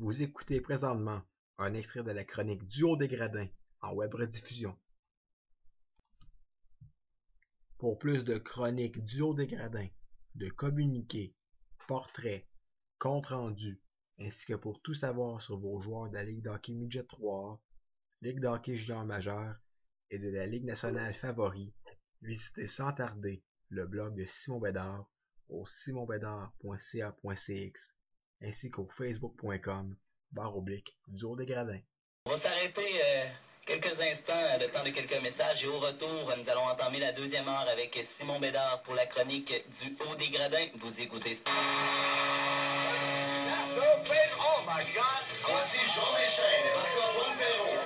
Vous écoutez présentement un extrait de la chronique Duo des Gradins en web rediffusion. Pour plus de chroniques Duo des Gradins, de communiqués, portraits, comptes rendus, ainsi que pour tout savoir sur vos joueurs de la Ligue d'hockey Midget 3A, Ligue d'hockey junior majeur et de la Ligue nationale favori, visitez sans tarder le blog de Simon Bédard au simonbédard.ca.cx ainsi qu'au facebook.com/Duo des Gradins. On va s'arrêter quelques instants, le temps de quelques messages, et au retour, nous allons entamer la deuxième heure avec Simon Bédard pour la chronique du Haut des Gradins. Vous écoutez... Oh my God! Voici Journée Chaîne, Marc-Antoine Perrault.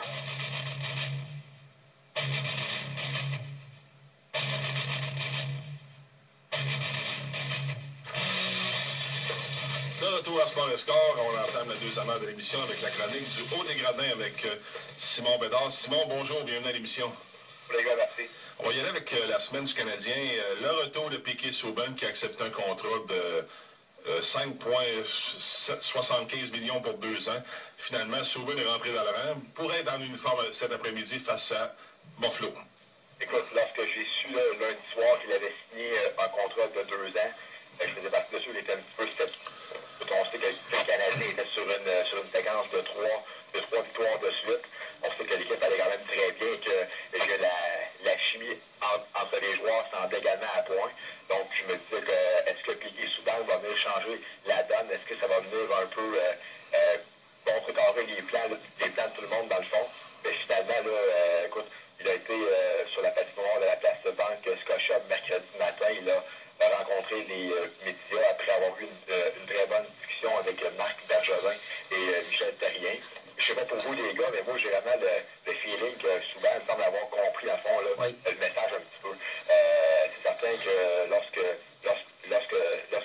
De retour à Sport et Score, on entame la deuxième heure de l'émission avec la chronique du Haut des Gradins avec Simon Bédard. Simon, bonjour, bienvenue à l'émission. Les gars, merci. On va y aller avec la semaine du Canadien. Le retour de Piquet Souban qui a accepté un contrat de 5,75 millions pour 2 ans. Finalement, Souban est rentré dans le rang pour être en uniforme cet après-midi face à Buffalo. Écoute, lorsque j'ai su lundi soir qu'il avait signé un contrat de 2 ans, je faisais partie de ceux qui étaient un petit peu sceptiques. On sait que le Canadien était sur une séquence de 3 victoires de suite. On sait que l'équipe allait quand même très bien et que la chimie entre les joueurs semblait également à point. Donc, je me disais que est-ce que Piquet Souban va venir changer la donne? Est-ce que ça va venir un peu contrecarrer les plans de tout le monde dans le fond? Mais finalement, là, écoute, il a été sur la patinoire de la place de Banque Scotia mercredi matin. Il a rencontré les médias après avoir eu une très bonne discussion avec Marc Bergevin et Michel Therrien. Je ne sais pas pour vous les gars, mais moi j'ai vraiment le feeling que Souban semble avoir compris à fond là, oui, le message un petit peu. C'est certain que lorsque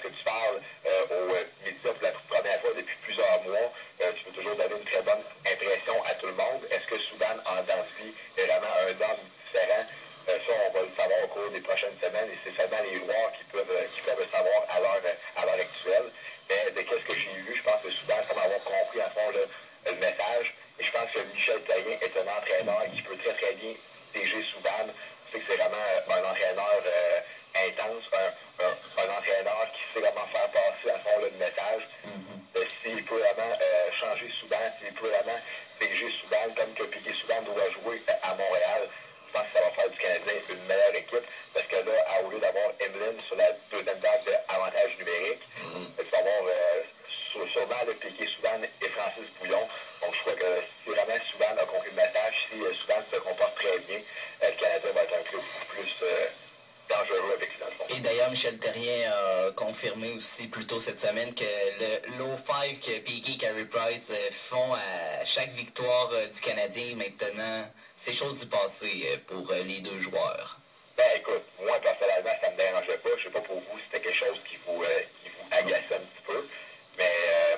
tu parles aux médias pour la première fois depuis plusieurs mois, tu peux toujours donner une très bonne impression à tout le monde. Est-ce que Souban en dedans de vie est vraiment un homme différent? Ça, on va le savoir au cours des prochaines semaines et c'est seulement les joueurs qui peuvent le savoir à l'heure actuelle. Mais de qu'est-ce que j'ai vu, je pense que Souban semble avoir compris à fond là, le message. Et je pense que Michel Therrien est un entraîneur qui peut très très bien diriger Souban. Je sais que c'est vraiment un entraîneur intense, un entraîneur qui sait vraiment faire passer à fond le message. S'il peut vraiment changer Souban, s'il peut vraiment diriger Souban comme que Piquet Souban doit jouer à Montréal, je pense que ça va faire du Canadien une meilleure équipe parce que là, au lieu d'avoir Emeline sur la deuxième table d'avantage numérique, tu vas avoir sûrement le Piquet Souban et Francis Bouillon. Donc je crois que si vraiment Souban a compris le message, si Souban se comporte très bien, le Canadien va être un club beaucoup plus dangereux avec lui dans le fond. Et d'ailleurs, Michel Therrien a confirmé aussi plus tôt cette semaine que le low five que Piquet et Carey Price font à chaque victoire du Canadien maintenant, c'est chose du passé pour les deux joueurs. Ben écoute, moi personnellement, ça me dérangeait pas. Je sais pas pour vous si c'était quelque chose qui vous agaçait un petit peu. Mais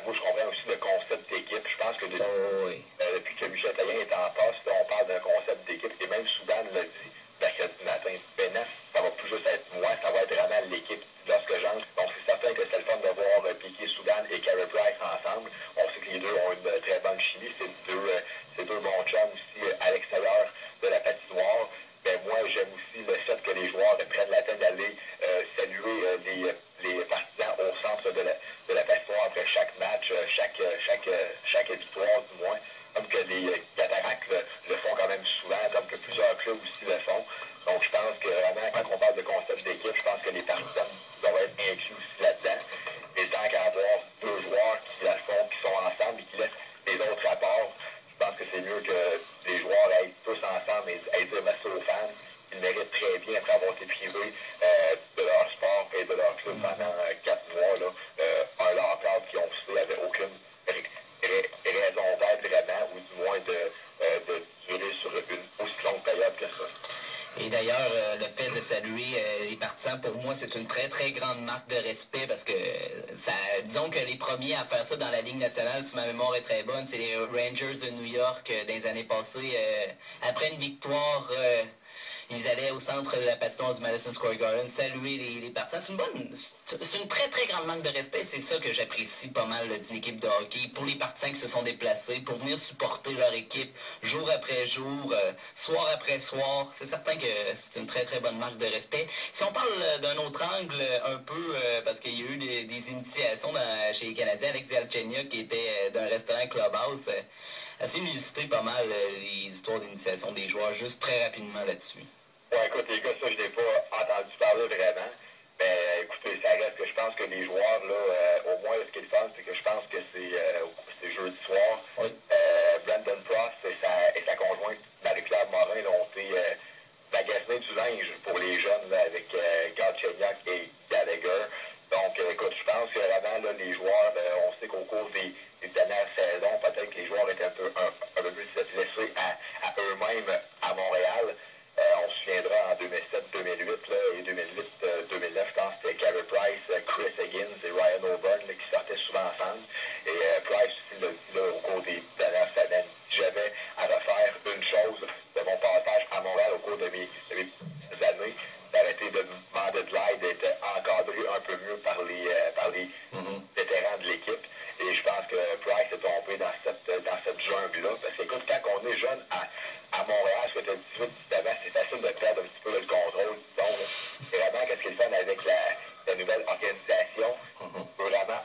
moi, je comprends aussi le concept d'équipe. Je pense que depuis que Michel Therrien est en poste, on parle d'un concept d'équipe. Et même Souban l'a dit mercredi matin. Maintenant, ça va plus juste être moi, ça va être vraiment l'équipe lorsque j'entre. Donc, c'est certain que c'est le fun de voir Piquet Souban et Carey Price ensemble. On sait que les deux ont une très bonne chimie. C'est deux bons chums aussi à l'extérieur de la patinoire. Mais moi, j'aime aussi le fait que les joueurs prennent la peine d'aller saluer les partisans au centre de la patinoire après chaque match, chaque victoire du moins. Comme que les Cataractes le font quand même souvent, comme que plusieurs clubs aussi le font. Donc je pense que vraiment, quand on parle de concept d'équipe, je pense que les partisans doivent être inclus aussi là-dedans. Et tant qu'à avoir deux joueurs qui la font, qui sont ensemble et qui laissent les autres à part, je pense que c'est mieux que les joueurs aillent tous ensemble et aillent dire merci aux fans. Ils méritent très bien après avoir été privés de leur sport et de leur club pendant 4 mois. Là, un lockout qui ont fait avec aucune raison d'être vraiment, ou du moins de durer sur une aussi longue période que ça. Et d'ailleurs, le fait de saluer les partisans, pour moi, c'est une très, très grande marque de respect parce que, disons que les premiers à faire ça dans la Ligue nationale, si ma mémoire est très bonne, c'est les Rangers de New York dans les années passées. Après une victoire ils allaient au centre de la patinoire du Madison Square Garden saluer les partisans. C'est une très très grande manque de respect. C'est ça que j'apprécie pas mal d'une équipe de hockey. Pour les partisans qui se sont déplacés, pour venir supporter leur équipe jour après jour, soir après soir, c'est certain que c'est une très très bonne marque de respect. Si on parle d'un autre angle un peu, parce qu'il y a eu des initiations chez les Canadiens, Alex Galchenyuk qui était d'un restaurant Clubhouse, assez illustré pas mal les histoires d'initiation des joueurs, juste très rapidement là-dessus. Ouais, écoute, les gars, ça, je l'ai pas entendu parler vraiment. Mais écoutez, ça reste que je pense que les joueurs, là, au moins, ce qu'ils font, c'est que je pense que c'est jeudi soir. Oui. Brandon Prost et sa conjointe Marie-Claire Morin ont été magasiner du linge pour les jeunes là, avec Galchenyuk et Gallagher. Donc, écoute, je pense que vraiment, là, les joueurs, on sait qu'au cours des dernières saisons, peut-être que les joueurs étaient un peu plus laissés à eux-mêmes à Montréal. On se souviendra en 2007-2008 et 2008-2009, je pense que c'était Carey Price, Chris Higgins et Ryan O'Byrne là, qui sortaient souvent ensemble. Et Price aussi là, au cours des dernières semaines, j'avais à refaire une chose de mon passage à Montréal au cours de mes années, d'arrêter de demander de l'aide, d'être encadré un peu mieux par les vétérans de l'équipe. Et je pense que Price est tombé dans cette jungle-là. Parce que, écoute, quand on est jeune à Montréal, ce que tu as dit 18 ans, c'est facile de perdre un petit peu le contrôle. Donc, c'est vraiment qu'est-ce qu'ils font avec la nouvelle organisation. Peut vraiment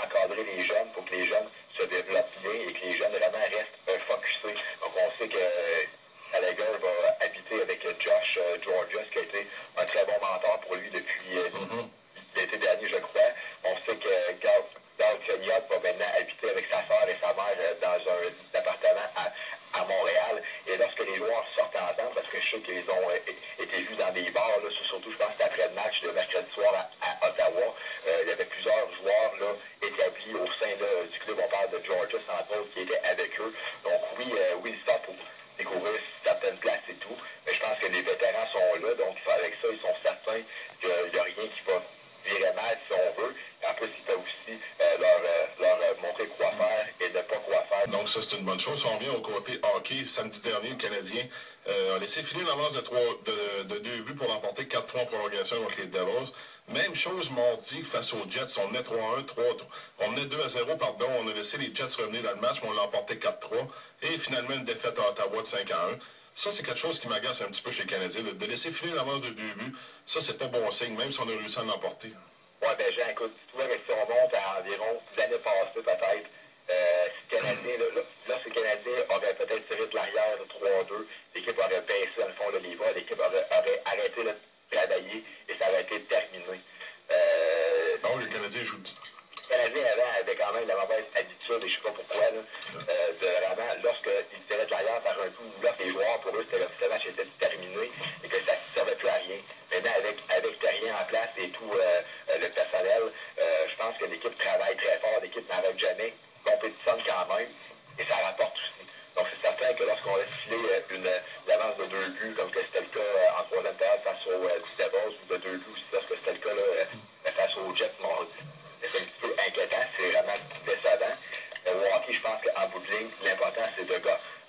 encadrer les jeunes pour que les jeunes se développent bien et que les jeunes vraiment restent focusés. Donc, on sait que Gallagher va habiter avec Josh Georgios, qui a été un très bon mentor pour lui depuis l'été dernier, je crois. On sait que Galchenyuk va maintenant habiter avec sa soeur et sa mère dans un appartement à Montréal. Et lorsque les joueurs sortent ensemble, parce que je sais qu'ils ont été vus dans des bars, là, surtout je pense que après le match de mercredi soir à Ottawa, il y avait plusieurs joueurs là, établis au sein là, du club. On parle de Georgia entre autres qui étaient avec eux. Donc oui, ils sortent pour découvrir certaines places et tout. Mais je pense que les vétérans sont là, donc avec ça, ils sont certains qu'il n'y a rien qui va virer mal si on veut. En plus, ils peuvent aussi leur montrer quoi faire et ne pas quoi faire. Donc ça, c'est une bonne chose. Si on revient au côté hockey, samedi dernier, le Canadien a laissé filer une avance de 2 buts pour l'emporter 4-3 en prolongation contre les Devils. Même chose mardi face aux Jets. On menait 3-1, 3-3. On menait 2-0, pardon. On a laissé les Jets revenir dans le match, mais on l'a emporté 4-3. Et finalement, une défaite à Ottawa de 5-1. Ça, c'est quelque chose qui m'agace un petit peu chez les Canadiens. De laisser filer une avance de 2 buts, ça, c'est pas bon signe, même si on a réussi à l'emporter. Oui, ben Jean, écoute, tu vois que si on monte à environ l'année passée, peut-être, si le Canadien, lorsque le Canadien aurait peut-être tiré de l'arrière de 3-2, l'équipe aurait baissé dans le fond de l'IVA, l'équipe aurait arrêté de travailler et ça aurait été terminé. Non, le Canadien joue. Le Canadien avait quand même la mauvaise habitude, et je ne sais pas pourquoi, là, de vraiment, lorsqu'ils tiraient de l'arrière par un coup, lorsque les joueurs, pour eux, ce match était terminé et que ça ne servait plus à rien. Maintenant, avec Terrien en place et tout le personnel, je pense que l'équipe travaille très fort, l'équipe n'arrête jamais, compétitionne quand même, et ça rapporte aussi. Donc, c'est certain que lorsqu'on laisse filer l'avance de 2 buts, comme que c'était le cas en troisième période face aux Devils, ou de 2 buts aussi, lorsque c'était le cas là, face aux Jets mardi, c'est un petit peu inquiétant, c'est vraiment décevant. Au hockey, je pense qu'en bout de ligne, l'important, c'est de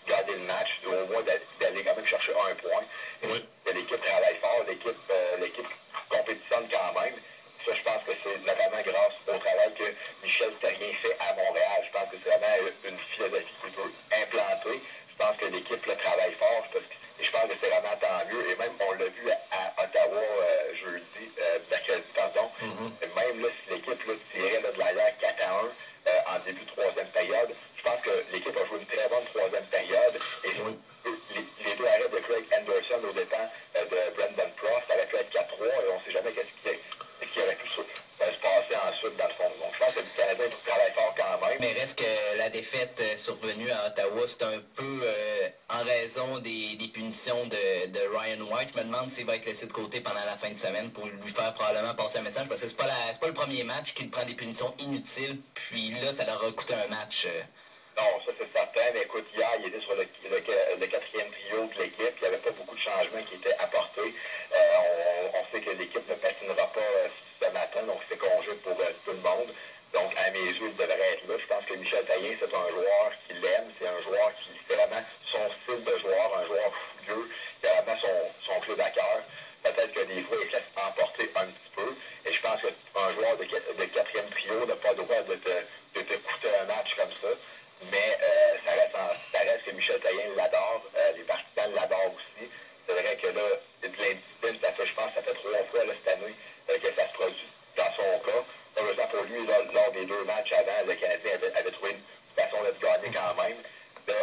garder le match, au moins d'aller quand même chercher un point. Oui. L'équipe travaille fort, l'équipe compétitionne quand même. Ça, je pense que c'est notamment grâce au travail que Michel Terrien fait à Montréal. Je pense que c'est vraiment une philosophie qu'il peut implanter. Je pense que l'équipe travaille fort. Et je pense que c'est vraiment tant mieux. Et même, on l'a vu à Ottawa mercredi, pardon. Même là, si l'équipe tirait de l'arrière 4-1 en début de troisième période, je pense que l'équipe a joué une très bonne troisième période. Et les deux arrêts de Craig Anderson aux dépens de Brandon Prost, ça aurait pu être 4-3 et on ne sait jamais qu'est-ce qui aurait pu se passer ensuite dans le fond. Donc je pense que le Canadien travaille fort quand même. Mais reste que la défaite survenue à Ottawa, c'est un peu en raison des punitions de Ryan White. Je me demande s'il va être laissé de côté pendant la fin de semaine pour lui faire probablement passer un message, parce que c'est pas le premier match qu'il prend des punitions inutiles, puis là, ça leur a coûté un match. Non, ça c'est certain, mais écoute, hier, il était sur le quatrième trio de l'équipe, il n'y avait pas beaucoup de changements qui étaient apportés. On sait que l'équipe ne patinera pas ce matin, donc c'est congé pour tout le monde. Donc, à mes yeux, il devrait être là. Je pense que Michel Terrien, c'est un joueur qui l'aime, c'est un joueur qui fait vraiment son style de joueur, un joueur fougueux, qui a vraiment lors des 2 matchs avant, le Canadien avait trouvé une façon de gagner quand même. Là,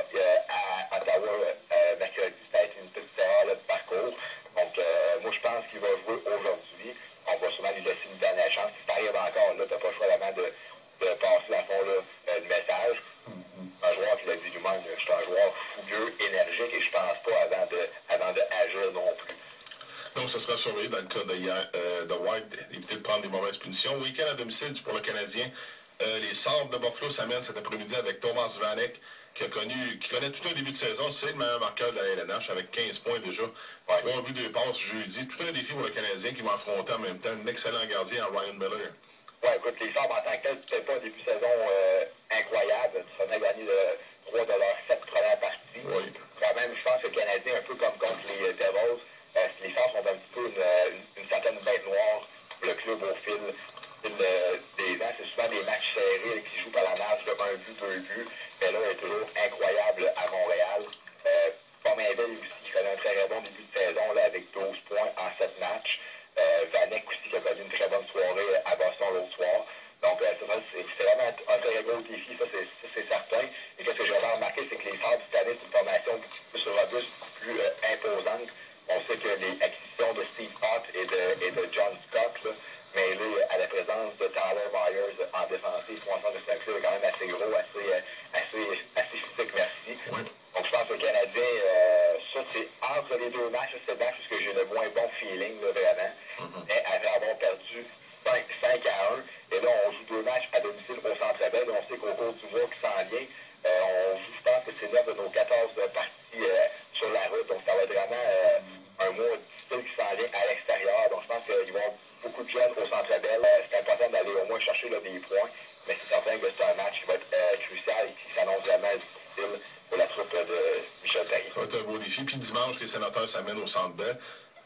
à Ottawa, mercredi, ça a été une petite erreur de parcours. Donc, moi, je pense qu'il va jouer aujourd'hui. On va sûrement lui laisser une dernière chance. Si ça arrive encore, là, tu n'as pas le choix vraiment de passer à fond là, le message. Un joueur qui l'a dit lui-même, je suis un joueur fougueux, énergique, et je pense pas avant de agir non plus. Donc, ce sera surveillé dans le cas de White, d'éviter de prendre des mauvaises punitions. Week-end à domicile pour le Canadien. Les Sabres de Buffalo s'amènent cet après-midi avec Thomas Vanek, qui connaît tout un début de saison. C'est le meilleur marqueur de la LNH avec 15 points déjà. 3 buts, 2 passes jeudi. Tout un défi pour le Canadien qui va affronter en même temps un excellent gardien, Ryan Miller. Oui, écoute, les Sabres en tant que tel, c'était pas un début de saison incroyable. Ils ont gagné 3 de leurs 7 premières parties. Oui. Quand même, je pense que le Canadien, un peu comme contre les Devils, les Sabres sont un petit peu une certaine bête noire pour le club au fil des ans. C'est souvent des matchs serrés qui jouent par la marge de 1 but, 2 buts. Mais là, il est toujours incroyable à Montréal. Pominville aussi, qui fait un très bon début de saison là, avec 12 points en 7 matchs. Vanek aussi qui a connu une très bonne soirée à Boston l'autre soir. Donc, c'est vraiment un très gros défi, ça c'est certain. Et ce que j'ai vraiment remarqué, c'est que les Sabres cette année, c'est une formation plus robuste, plus imposante. On sait que les acquisitions de Steve Ott et de John Scott, là, mêlées à la présence de Tyler Myers en défensive, pour l'instant, c'est un club quand même assez gros, assez physique, merci. Oui. Donc, je pense que le Canadien, ça, c'est entre les 2 matchs, c'est le match où j'ai le moins bon feeling, là, vraiment. Mais après avoir perdu 5 à 1, et là, on joue 2 matchs à domicile au Centre Bell, on sait qu'au cours du mois qui s'en vient, on joue, je pense que c'est 9 de nos 14 parties sur la route, donc ça va être vraiment un mois difficile qui s'en vient à l'extérieur. Donc, je pense qu'il va y avoir beaucoup de jeunes au Centre Bell. C'est important d'aller au moins chercher là, des points, mais c'est certain que c'est un match qui va être crucial et qui s'annonce vraiment difficile pour la troupe de Michel Therrien. Ça va être un beau défi. Puis dimanche, les Sénateurs s'amènent au Centre Bell.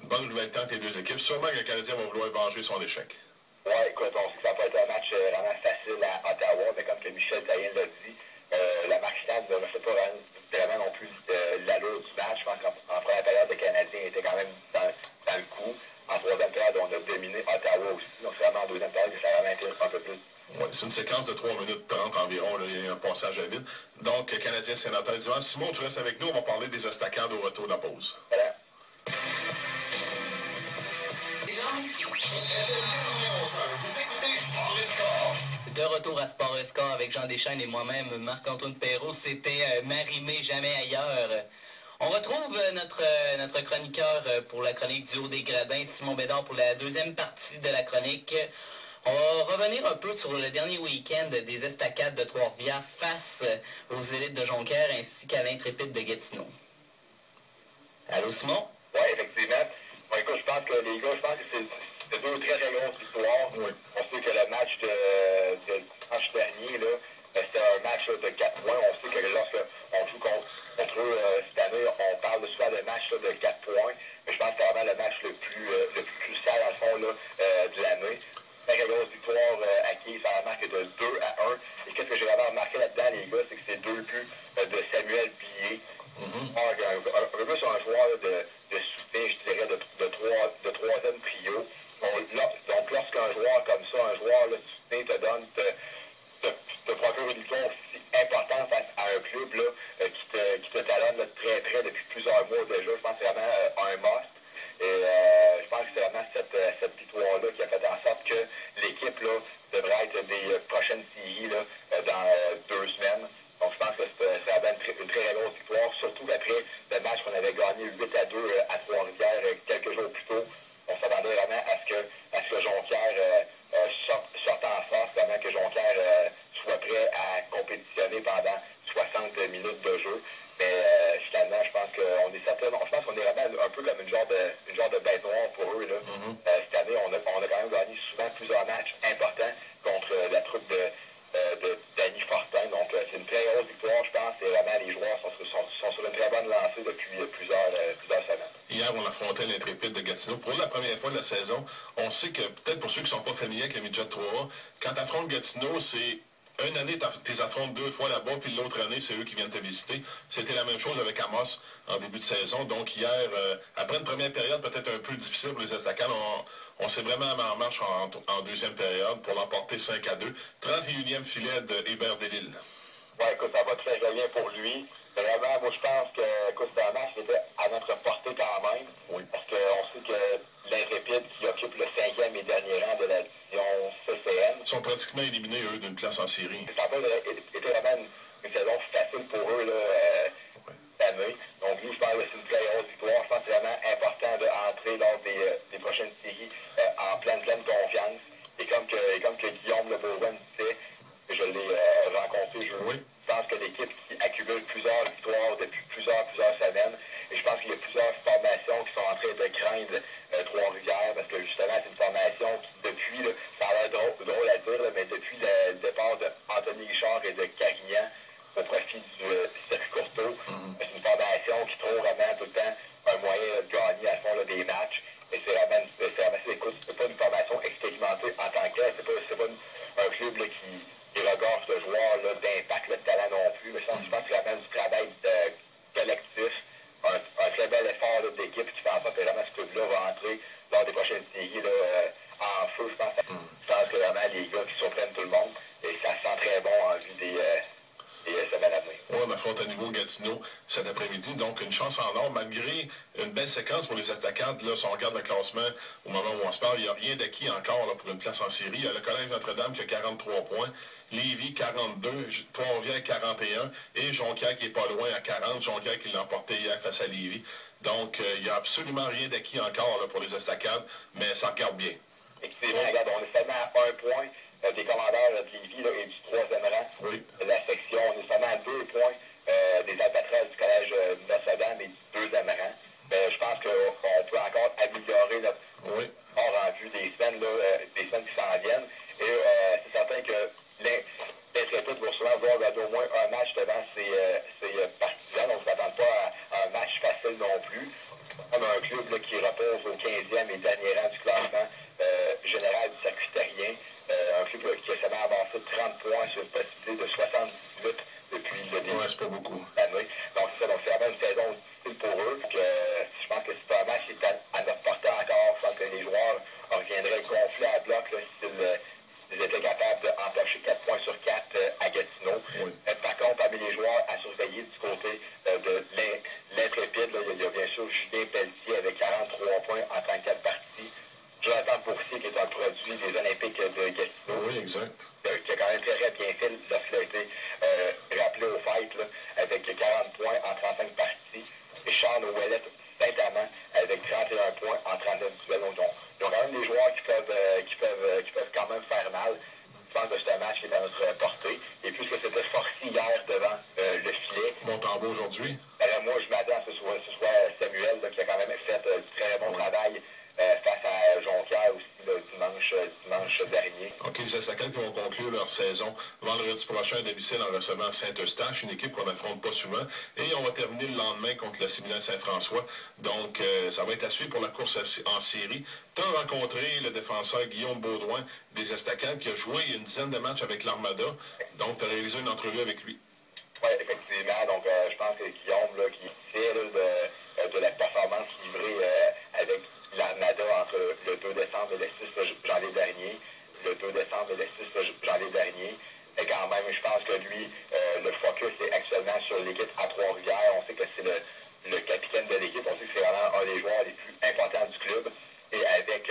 Une bonne nouvelle temps que les 2 équipes. Sûrement que le Canadien va vouloir venger son échec. Oui, écoute, on sait que ça peut être un match vraiment facile à Ottawa, mais comme que Michel Therrien l'a dit, la marque finale ne fait pas vraiment non plus l'allure du match. Je pense qu'en première période, le Canadien était quand même dans le coup. En troisième période, on a dominé Ottawa aussi. Donc, c'est vraiment en deuxième période que ça a vraiment été un peu plus. Oui, c'est une séquence de 3 minutes 30 environ. Là, il y a un passage à vide. Donc, Canadien Sénateur dimanche. Simon, tu restes avec nous. On va parler des estacades au retour de la pause. Voilà. De retour à Sport et Score avec Jean Deschaines et moi-même, Marc-Antoine Perrault, c'était Marie-Mé jamais ailleurs. On retrouve notre chroniqueur pour la chronique du haut des gradins, Simon Bédard, pour la deuxième partie de la chronique. On va revenir un peu sur le dernier week-end des estacades de Trois-Rivières face aux élites de Jonquière ainsi qu'à l'Intrépide de Gatineau. Allô, Simon? Oui, effectivement. Bon, écoute, je pense que les gars, c'est 2 très grosses victoires. Oui. On sait que le match de dimanche dernier, là, c'était un match là, de 4 points. On sait que lorsqu'on joue contre eux cette année, on parle souvent de match là, de 4 points. Mais je pense que c'est vraiment le match le plus crucial, à fond, là, de l'année. Très grosse victoire acquise à la marque de 2 à 1. Et qu'est-ce que j'ai vraiment remarqué là-dedans, les gars, c'est que c'est 2 buts de Samuel Billet. Un peu plus un joueur de soutien, je dirais, de troisième trio. Donc, lorsqu'un joueur comme ça, un joueur de soutien te procure une victoire aussi importante face à un club là, qui te talonne là, très près depuis plusieurs mois déjà, je pense que c'est vraiment un must. Et je pense que c'est vraiment cette victoire-là qui a fait en sorte que l'équipe là, devrait être des prochaines séries là, dans 2 semaines. Donc, je pense que c'est vraiment une très grosse victoire, surtout après le match qu'on avait gagné 8-2 à Trois-Rivières quelques jours plus tôt. On s'attendait vraiment à ce que Jonquière sorte en force, vraiment que Jonquière soit prêt à compétitionner pendant 60 minutes de jeu. Mais finalement, je pense qu'on est certainement, je pense qu'on est vraiment un peu comme une genre de bête noire pour eux. Là. Cette année, on a quand même gagné souvent plusieurs matchs importants contre la troupe de Danny Fortin. Donc, c'est une très grosse victoire, je pense. Et vraiment, les joueurs sont sur une très bonne lancée depuis plusieurs semaines. Hier, on affrontait l'Intrépide de Gatineau. Pour la première fois de la saison, on sait que, peut-être pour ceux qui ne sont pas familiers avec le Midget 3A, quand tu affrontes Gatineau, c'est une année, tu les affrontes 2 fois là-bas, puis l'autre année, c'est eux qui viennent te visiter. C'était la même chose avec Amos en début de saison. Donc hier, après une première période peut-être un peu difficile pour les estacades, On s'est vraiment mis en marche en deuxième période pour l'emporter 5-2. 31e filet de Hébert Delisle. Ouais, écoute, ça va très bien pour lui. Vraiment, moi, je pense que c'est un match qui était à notre portée quand même. Oui. Parce qu'on sait que l'Intrépide, qui occupe le 5e et dernier rang de la division CCN, sont pratiquement éliminés, eux, d'une place en série. Ça a été vraiment une saison facile pour eux, là, cette année. Donc, nous, je pense que c'est une très grosse victoire. Je pense que c'est vraiment important d'entrer lors des prochaines séries en pleine confiance. Et comme que Guillaume Le Bourgoin disait, je l'ai rencontré, je pense que l'équipe qui accumule plusieurs victoires depuis plusieurs semaines, et je pense qu'il y a plusieurs formations qui sont en train de craindre Trois-Rivières, parce que justement, c'est une formation qui, depuis, là, ça a l'air drôle à dire, là, mais depuis le départ d'Anthony Richard et de Carignan au profit du circuit Courteau, c'est une formation qui trouve vraiment tout le temps un moyen de gagner à fond là, des matchs. Et c'est vraiment c'est pas une formation expérimentée en tant que telle, c'est pas un club là, qui regorge de joueurs là, d'impact, de talent non plus, mais je pense que c'est vraiment du travail collectif, un très bel effort là, d'équipe qui fait en sorte que vraiment ce club-là va entrer lors des prochaines séries là, en feu. Je pense que vraiment les gars qui surprennent tout le monde, et ça sent très bon en vue des semaines à venir. Oui, on affronte à nouveau Gatineau cet après-midi. Donc, une chance en or, malgré une belle séquence pour les Estacades. Là, si on regarde le classement au moment où on se parle, il n'y a rien d'acquis encore là, pour une place en série. Il y a le Collège Notre-Dame qui a 43 points, Lévis 42, Trois-Rivières 41 et Jonquière qui n'est pas loin à 40. Jonquière qui l'a emporté hier face à Lévis. Donc, il n'y a absolument rien d'acquis encore là, pour les Estacades, mais ça regarde bien. Effectivement, regarde, on est seulement à un point des commandeurs de Lévis là, et du 3e rang de la section. On est seulement à 2 points des Albatros du Collège Notre-Dame et du 2e rang. Mais je pense qu'on peut encore améliorer notre score en vue des semaines qui s'en viennent. Et c'est certain que l'Intrépide va souvent vouloir gagner au moins un match devant ses partisans. Donc, on ne s'attend pas à un match facile non plus. On a un club là, qui repose au 15e et dernier rang du classement général du circuit terrien. Un club qui a seulement avancé 30 points sur une possibilité de 78 depuis le début c'est pas beaucoup. de l'année. Donc, c'est vraiment une saison difficile pour eux. Donc, je pense que c'est un match qui est à notre portée encore. Je pense que les joueurs reviendraient gonflés à bloc s'ils étaient capables d'empocher 4 points sur 4 à Gatineau. Par contre, parmi les joueurs à surveiller du côté de l'Intrépide, il y a bien sûr Julien Pelletier avec 43 points en 34 parties. Jonathan Boursier, qui est un produit des Olympiques de Gatineau. Oui, exact. Qui a quand même très bien fait lorsqu'il a été rappelé au fight, là, avec 40 points en 35 parties. Et Sean Ouellet Saint-Amand avec 31 points en 39 duels. Donc, ils ont quand même des joueurs qui peuvent quand même faire mal. Je pense que c'est un match qui est à notre portée. Et puisque c'était forcé hier devant le filet. Montembeau aujourd'hui. Moi, je m'attends à ce soit Samuel là, qui a quand même fait du très bon travail face à Jonquière aussi le dimanche dernier. OK, les Estacades qui vont conclure leur saison vendredi prochain à domicile en recevant Saint-Eustache, une équipe qu'on n'affronte pas souvent. Et on va terminer le lendemain contre le Séminaire Saint-François. Donc, ça va être à suivre pour la course en série. Tu as rencontré le défenseur Guillaume Baudouin des Estacades qui a joué une dizaine de matchs avec l'Armada. Donc, tu as réalisé une entrevue avec lui. Oui, effectivement. Donc, je pense que Guillaume, là, qui fait de la performance livrée avec l'Armada entre le 2 décembre et le 6 janvier dernier. Le 2 décembre et le 6 janvier dernier. Et quand même, je pense que lui, le focus est actuellement sur l'équipe à Trois-Rivières. On sait que c'est le capitaine de l'équipe. On sait que c'est vraiment un des joueurs les plus importants du club. Et avec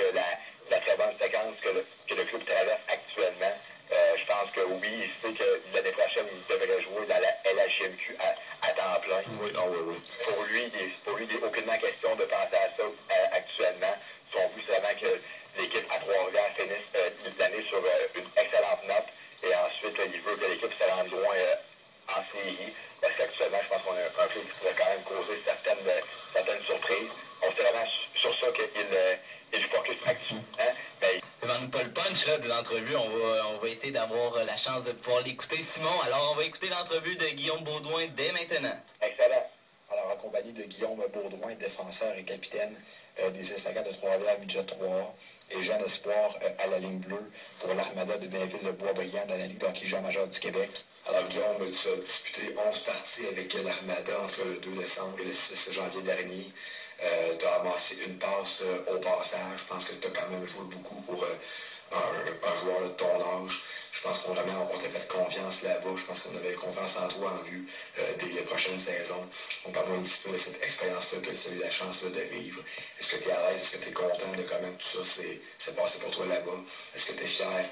la très bonne séquence que le club traverse actuellement, je pense que oui, il sait que l'année prochaine, il devrait jouer dans la LHJMQ à temps plein. Oui. Pour lui, il n'est aucunement question de penser à ça actuellement. Son but, c'est vraiment que l'équipe à Trois-Rivières finisse l'année sur une excellente note. Et ensuite, il veut que l'équipe se rende loin en série. Parce qu'actuellement, je pense qu'on a un club qui pourrait quand même causer certaines surprises. On sait vraiment sur ça qu'il focus actuellement. Mais Devant pas le punch là, de l'entrevue, on va essayer d'avoir la chance de pouvoir l'écouter. Simon, alors on va écouter l'entrevue de Guillaume Baudouin dès maintenant. Excellent. Alors, en compagnie de Guillaume Baudouin, défenseur et capitaine des Estacades de Trois-Rivières, Midget 3 et jeune espoir à la ligne bleue pour l'Armada de Blainville-de-Boisbriand dans la Ligue d'hockey junior majeur du Québec. Alors, Guillaume, tu as disputé 11 parties avec l'Armada entre le 2 décembre et le 6 janvier dernier. Tu as amassé une passe au passage. Je pense que tu as quand même joué beaucoup pour un joueur de ton âge. Je pense qu'on t'a fait confiance là-bas. Je pense qu'on avait confiance en toi en vue des prochaines saisons. On parle un petit peu de cette expérience-là que tu as eu la chance de vivre. Est-ce que tu es à l'aise? Est-ce que tu es content de comment tout ça s'est passé pour toi là-bas? Est-ce que tu es fier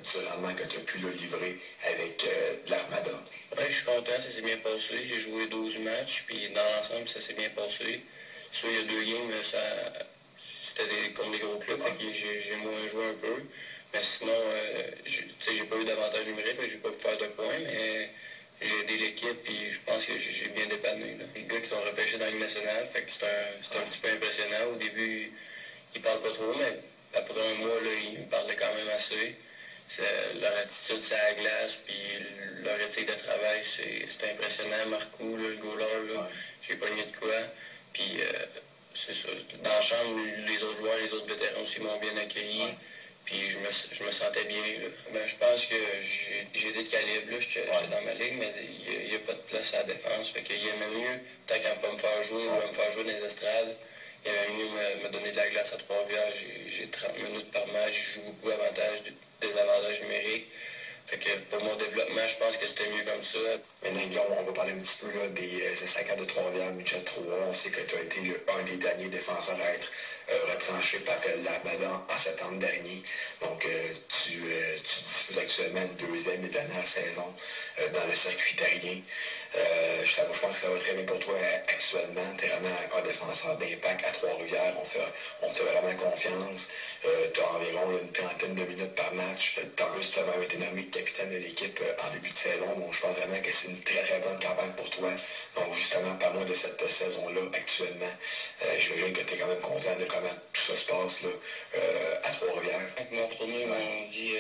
du rendement que tu as pu le livrer avec l'Armada? Oui, je suis content, ça s'est bien passé. J'ai joué 12 matchs, puis dans l'ensemble, ça s'est bien passé. Sûr, il y a 2 games, c'était contre des gros clubs, fait que j'ai moins joué un peu. Mais sinon, j'ai pas eu d'avantage numérique, fait que j'ai pas pu faire de points, mais j'ai aidé l'équipe, puis je pense que j'ai bien dépanné. Là. Les gars qui sont repêchés dans la Ligue nationale, fait que c'est un petit peu impressionnant. Au début, ils parlent pas trop, mais après un mois, là, ils me parlaient quand même assez. Leur attitude sur la glace, puis leur éthique de travail, c'est impressionnant. Marcou, là, le goaler, là, j'ai pogné de quoi. Puis c'est ça. Dans la chambre, les autres joueurs, les autres vétérans aussi m'ont bien accueilli. Ouais. Puis je me sentais bien. Là. Ben, je pense que j'ai été de calibre. J'étais dans ma ligue, mais il n'y a pas de place à la défense. Fait qu'il aimait mieux, tant qu'à ne pas me faire jouer ou à me faire jouer dans les estrades, il aimait mieux me donner de la glace à Trois-Rivières. J'ai 30 minutes par match, je joue beaucoup avantages, désavantages numériques. Fait que pour mon développement, je pense que c'était mieux comme ça. Maintenant, Guillaume, on va parler un petit peu là, des Estacades de Trois-Rivières, midget 3. On sait que tu as été un des derniers défenseurs à être retranché par l'Armada en septembre dernier. Donc, tu disputes actuellement une 2e et dernière saison dans le circuit italien. Je pense que ça va très bien pour toi actuellement. Tu es vraiment un défenseur d'impact à Trois-Rivières. On te fait vraiment confiance. Tu as environ une trentaine de minutes par match. En plus, tu as même été nommé capitaine de l'équipe en début de saison. Donc, je pense vraiment que c'est une très, très bonne campagne pour toi. Donc, justement, parle-moi de cette saison-là actuellement. J'imagine que tu es quand même content de comment tout ça se passe là, à Trois-Rivières. Avec mon retourné, ils m'ont dit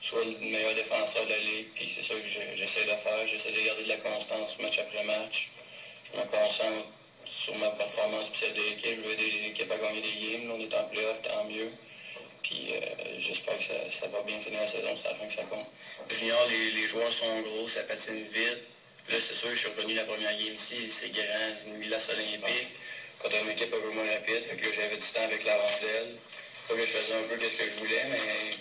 sois le meilleur défenseur de la Ligue, puis c'est ça que j'essaie de faire. J'essaie de garder de la constance match après match. Je me concentre sur ma performance puis celle de l'équipe. Je veux aider l'équipe à gagner des games. Là, on est en playoff, tant mieux. Puis j'espère que ça va bien finir la saison, c'est la fin que ça compte. Junior, les joueurs sont gros, ça patine vite. Là, c'est sûr, je suis revenu la première game ici, c'est grand, c'est une glace olympique. Contre une équipe un peu moins rapide, fait que là, j'avais du temps avec la rondelle. Pas que je faisais un peu ce que je voulais, mais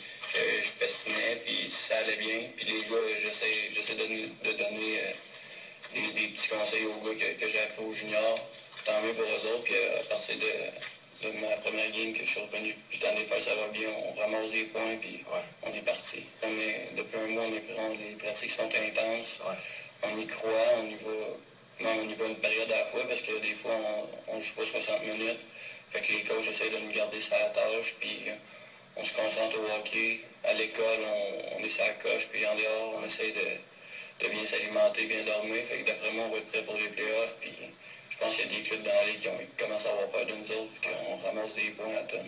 je patinais, puis ça allait bien. Puis les gars, j'essaie de donner des petits conseils aux gars que j'ai appris aux juniors. Tant mieux pour eux autres, puis à partir de ma première game que je suis revenu du temps des fêtes, ça va bien, on ramasse des points, puis on est parti. Depuis un mois, les pratiques sont intenses, on y croit, on y va une période à la fois, parce que des fois, on joue pas 60 minutes. Fait que les coachs essaient de nous garder sur la tâche, puis on se concentre au hockey. À l'école, on est sur la coche, puis en dehors, on essaie de bien s'alimenter, bien dormir. Fait que d'après moi, on va être prêt pour les playoffs, puis je pense qu'il y a des clubs dans la ligue qui commencent à avoir peur de nous autres, qu'on ramasse des points à tonne.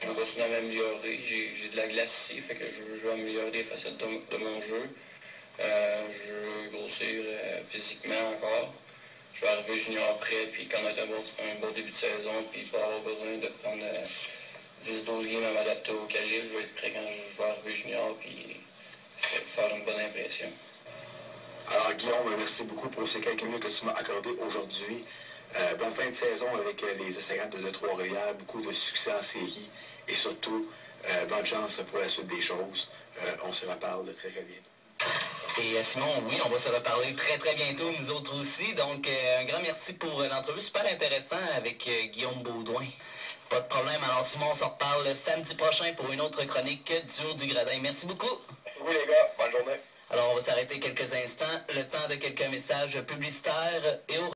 Je vais continuer à m'améliorer. J'ai de la glace ici, fait que je veux améliorer des facettes de mon jeu. Je veux grossir physiquement encore. Je vais arriver junior après, puis connaître un bon début de saison, puis pas avoir besoin de prendre 10-12 games à m'adapter au calibre. Je vais être prêt quand je vais arriver junior, puis faire une bonne impression. Alors, Guillaume, merci beaucoup pour ces quelques minutes que tu m'as accordé aujourd'hui. Bonne fin de saison avec les Estacades de Trois-Rivières, beaucoup de succès en série et surtout, bonne chance pour la suite des choses. On se reparle très très bientôt. Et Simon, oui, on va se reparler très très bientôt, nous autres aussi. Donc, un grand merci pour l'entrevue super intéressant avec Guillaume Baudouin. Pas de problème. Alors, Simon, on se reparle samedi prochain pour une autre chronique du Haut du Gradin. Merci beaucoup. Merci beaucoup, les gars. Bonne journée. Alors, on va s'arrêter quelques instants. Le temps de quelques messages publicitaires et au